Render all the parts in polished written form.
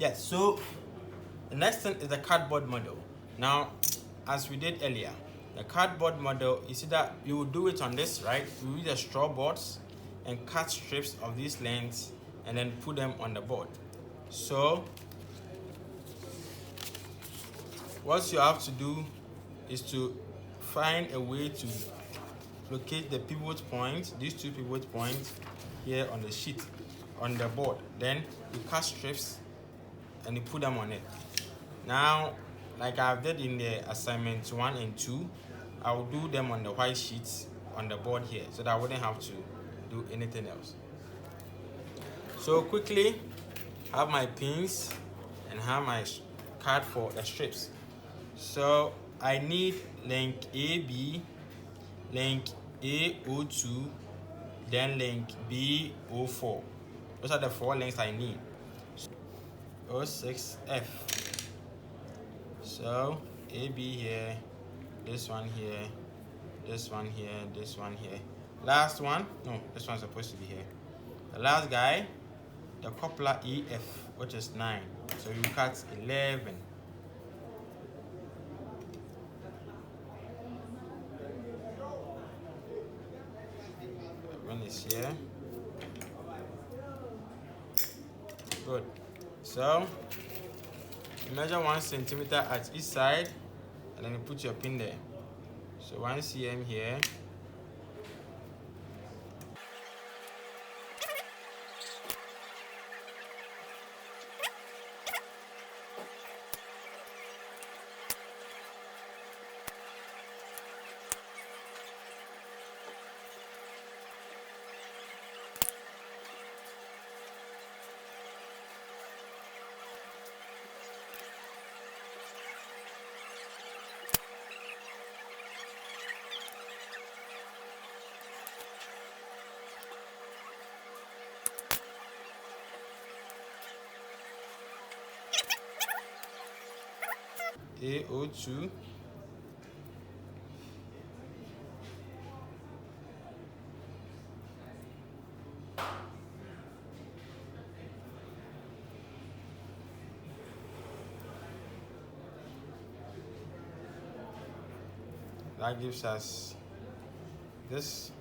Yes, so the next thing is the cardboard model. Now, as we did earlier, the cardboard model, you see that you will do it on this, right? You use the straw boards and cut strips of these lengths and then put them on the board. So what you have to do is to find a way to locate the pivot points, these two pivot points here on the sheet, on the board. Then you cut strips and you put them on it. Now, like I did in the assignment 1 and 2, I will do them on the white sheets on the board here so that I wouldn't have to do anything else. So quickly, have my pins and have my card for the strips. So I need link AB, link A02, then link B04. Those are the 4 links I need. 06F. So AB here, this one here, this one here, this one here. Last one, no, this one's supposed to be here. The last guy, the coupler EF, which is 9. So you cut 11. One is here. Good. So you measure 1 centimeter at each side and then you put your pin there. So 1 cm here. A02. That gives us this.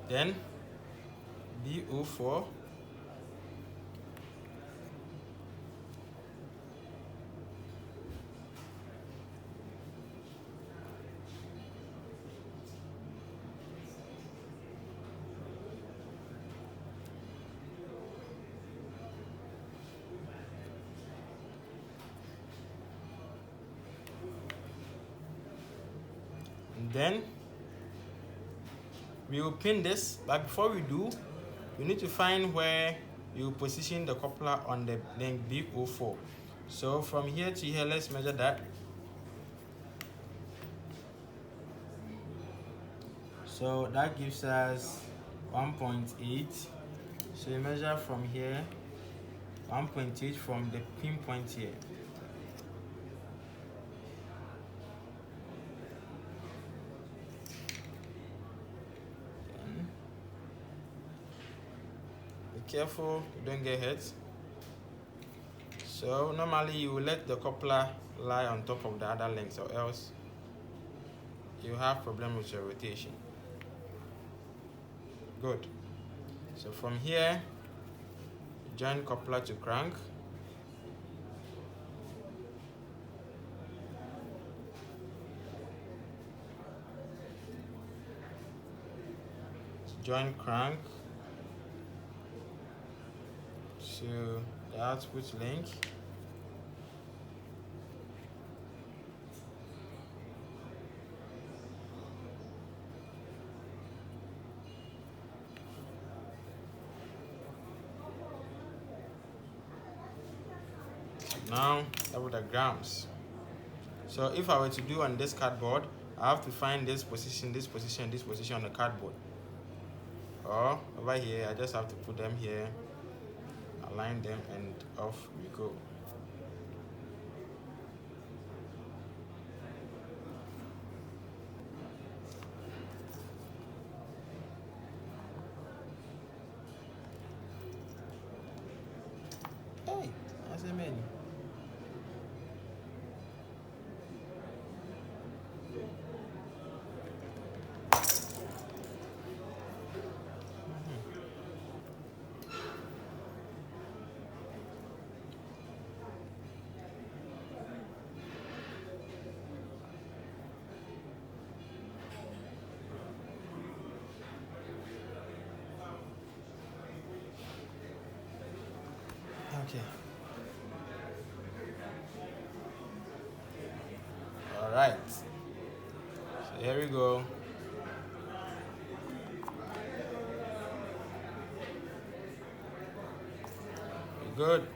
Then B04. Then we will pin this, but before we do, we need to find where you position the coupler on the link B04. So from here to here, let's measure that. So that gives us 1.8. So you measure from here 1.8 from the pin point here. Careful, you don't get hurt. So normally you will let the coupler lie on top of the other links, or else you have problem with your rotation. Good. So from here, join coupler to crank. Join crank to the output link. Now double the grams. So if I were to do on this cardboard, I have to find this position, this position, this position on the cardboard. Or over here, I just have to put them here, align them, and off we go. Hey, that's a menu. Okay. All right. So here we go. Good.